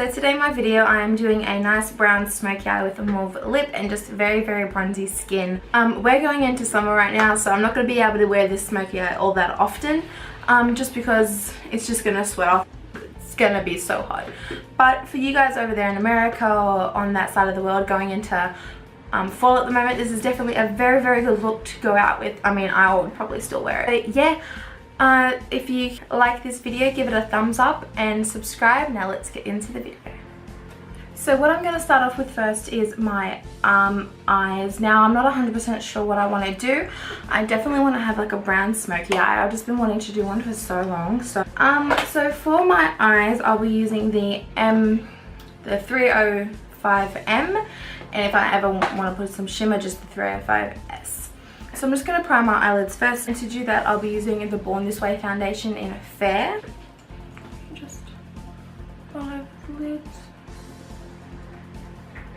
So today in my video I am doing a nice brown smoky eye with a mauve lip and just very bronzy skin. We're going into summer right now, so I'm not going to be able to wear this smoky eye all that often, just because it's just going to sweat off. It's going to be so hot. But for you guys over there in America or on that side of the world going into fall at the moment, this is definitely a very good look to go out with. I mean, I would probably still wear it. But yeah. If you like this video, give it a thumbs up and subscribe. Now let's get into the video. So what I'm going to start off with first is my eyes. Now I'm not 100% sure what I want to do. I definitely want to have like a brown smoky eye. I've just been wanting to do one for so long. So for my eyes, I'll be using the 305M, and if I ever want to put some shimmer, just the 305S. So I'm just going to prime my eyelids first, and to do that I'll be using the Born This Way foundation in Fair. Just five lids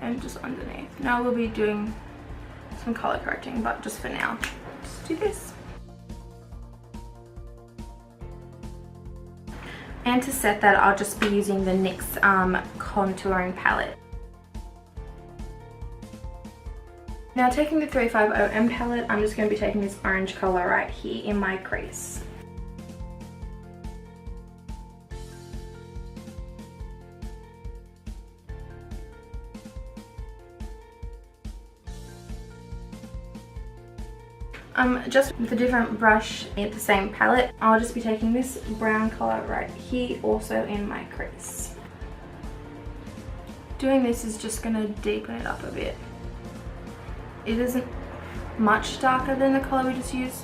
and just underneath. Now we'll be doing some color correcting, but just for now, just do this. And to set that, I'll just be using the NYX contouring palette. Now taking the 350M palette, I'm just going to be taking this orange color right here in my crease. Just with a different brush in the same palette, I'll just be taking this brown color right here also in my crease. Doing this is just going to deepen it up a bit. It isn't much darker than the color we just used,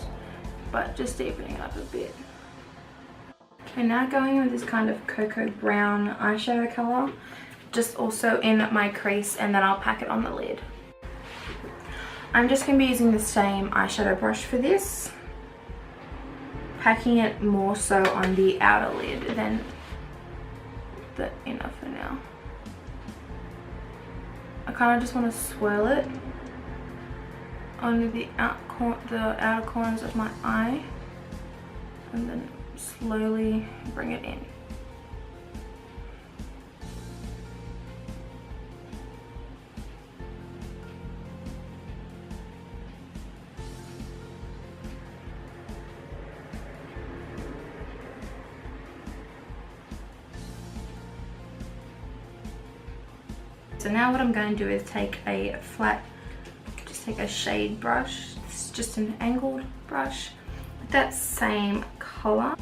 but just deepening it up a bit. Okay, now going with this kind of cocoa brown eyeshadow color, just also in my crease, and then I'll pack it on the lid. I'm just going to be using the same eyeshadow brush for this, packing it more so on the outer lid than the inner for now. I kind of just want to swirl it onto the outer corners of my eye, and then slowly bring it in. So now what I'm going to do is take a take a shade brush. This is just an angled brush with that same color.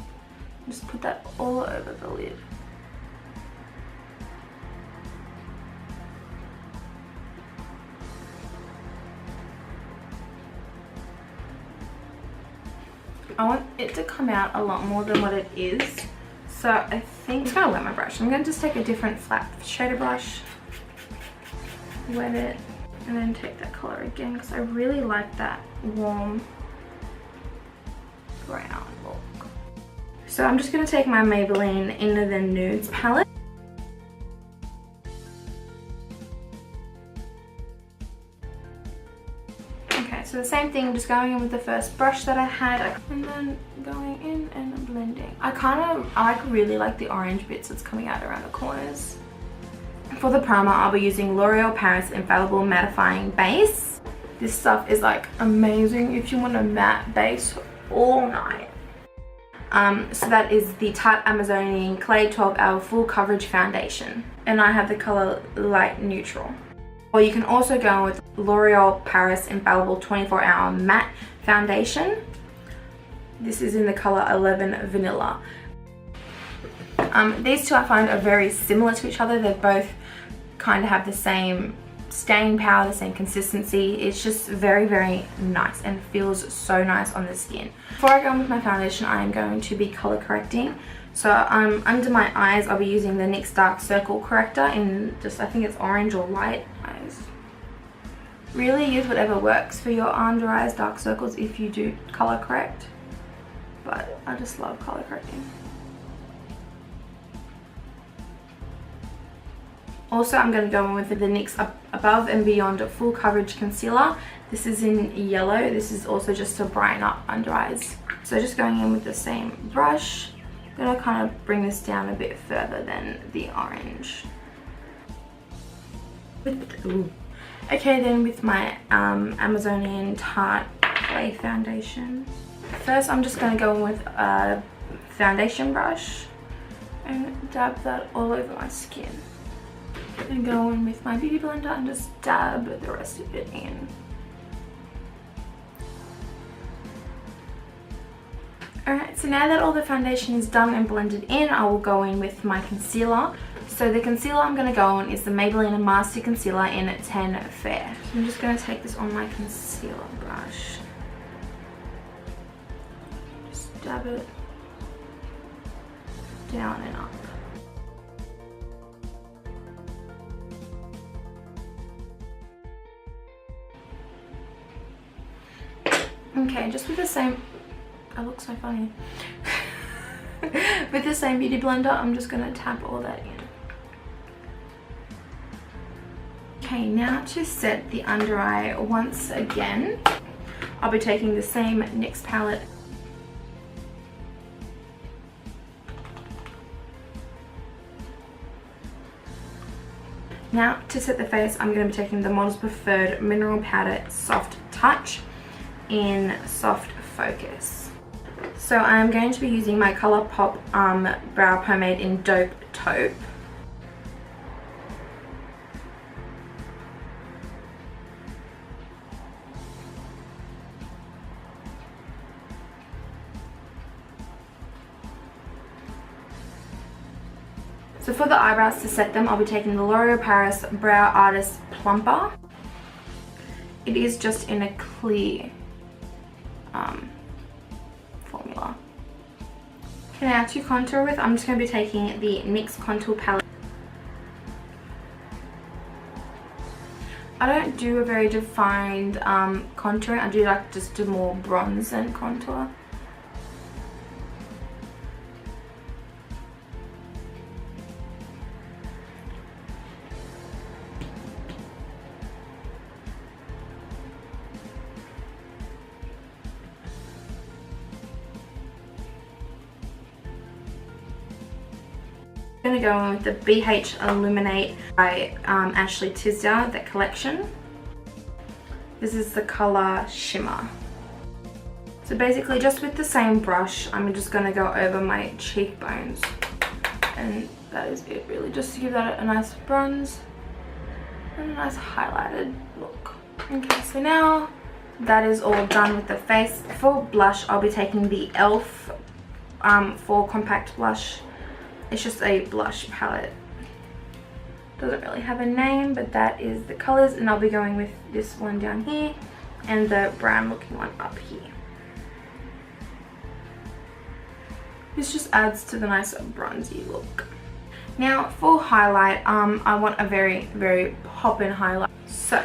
Just put that all over the lid. I want it to come out a lot more than what it is, so I think I'm just going to wet my brush. I'm going to just take a different flat shader brush, wet it, and then take that color again because I really like that warm brown look. So I'm just going to take my Maybelline Into the Nudes palette. Okay, so the same thing, just going in with the first brush that I had, and then going in and blending. I really like the orange bits that's coming out around the corners. For the primer, I'll be using L'Oreal Paris Infallible Mattifying Base. This stuff is like amazing if you want a matte base all night. So that is the Tarte Amazonian Clay 12-Hour Full Coverage Foundation, and I have the color Light Neutral. Or you can also go with L'Oreal Paris Infallible 24-Hour Matte Foundation. This is in the color 11 Vanilla. These two I find are very similar to each other. They both kind of have the same staying power, the same consistency. It's just very nice and feels so nice on the skin. Before I go on with my foundation, I am going to be color correcting. So under my eyes, I'll be using the NYX Dark Circle Corrector in just, I think it's orange or light eyes. Really use whatever works for your under eyes dark circles if you do color correct, but I just love color correcting. Also, I'm going to go in with the NYX Above and Beyond Full Coverage Concealer. This is in yellow. This is also just to brighten up under eyes. So just going in with the same brush, I'm going to kind of bring this down a bit further than the orange. Okay, then with my Amazonian Tarte Clay foundation. First, I'm just going to go in with a foundation brush and dab that all over my skin. And go in with my beauty blender and just dab the rest of it in. Alright, so now that all the foundation is done and blended in, I will go in with my concealer. So the concealer I'm going to go on is the Maybelline Master Concealer in 10 Fair. So I'm just going to take this on my concealer brush. Just dab it down and up. Okay, just with the same, I look so funny. With the same beauty blender, I'm just going to tap all that in. Okay, now to set the under eye once again, I'll be taking the same NYX palette. Now to set the face, I'm going to be taking the Model's Preferred Mineral Powder Soft Touch in Soft Focus. So I'm going to be using my ColourPop brow pomade in Dope Taupe. So for the eyebrows, to set them, I'll be taking the L'Oreal Paris Brow Artist Plumper. It is just in a clear formula. Okay, now to contour with, I'm just going to be taking the NYX Contour Palette. I don't do a very defined contouring. I do like just a more bronze than contour. I'm going to go in with the BH Illuminate by Ashley Tisdale, that collection. This is the colour Shimmer. So basically just with the same brush, I'm just going to go over my cheekbones. And that is it really, just to give that a nice bronze and a nice highlighted look. Okay, so now that is all done with the face. For blush, I'll be taking the e.l.f. for Compact Blush. It's just a blush palette. Doesn't really have a name, but that is the colors, and I'll be going with this one down here and the brown looking one up here. This just adds to the nice bronzy look. Now for highlight, I want a very, very pop-in highlight. So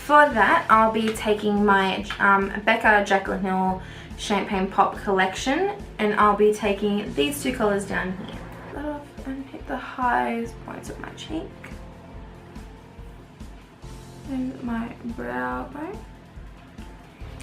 for that, I'll be taking my Becca Jaclyn Hill Champagne Pop collection, and I'll be taking these two colors down here. Off and hit the highest points of my cheek and my brow bone.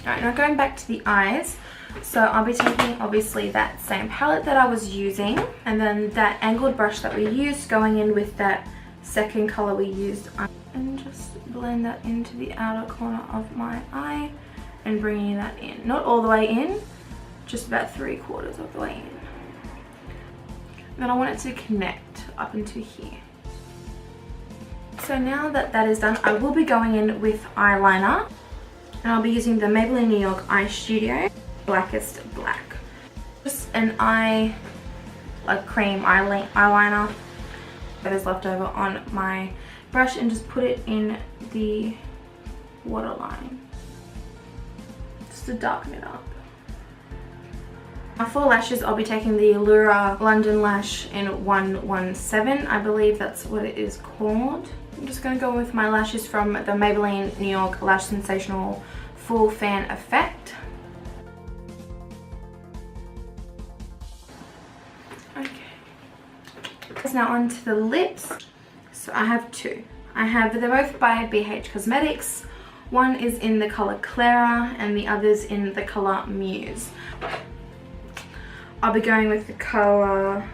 Alright, now going back to the eyes, so I'll be taking obviously that same palette that I was using, and then that angled brush that we used, going in with that second color we used, and just blend that into the outer corner of my eye and bringing that in. Not all the way in, just about 3/4 of the way in. Then I want it to connect up into here. So now that that is done, I will be going in with eyeliner, and I'll be using the Maybelline New York Eye Studio Blackest Black. Just an cream eyeliner that is left over on my brush, and just put it in the waterline just to darken it up. For lashes, I'll be taking the Allura London Lash in 117, I believe that's what it is called. I'm just going to go with my lashes from the Maybelline New York Lash Sensational Full Fan Effect. Okay. Now on to the lips. So I have two. They're both by BH Cosmetics. One is in the colour Clara and the other's in the colour Muse. I'll be going with the colour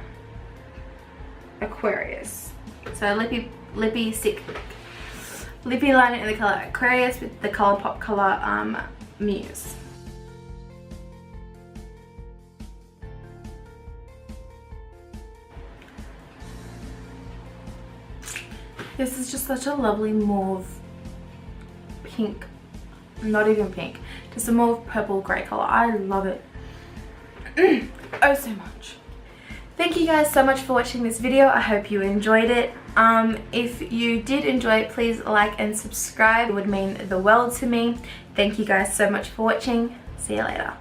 Aquarius. So lippy stick. lippy liner in the colour Aquarius with the Colourpop colour Muse. This is just such a lovely mauve pink, not even pink, just a mauve purple grey colour. I love it. Oh, so much. Thank you guys so much for watching this video. I hope you enjoyed it. If you did enjoy it, please like and subscribe. It would mean the world to me. Thank you guys so much for watching. See you later.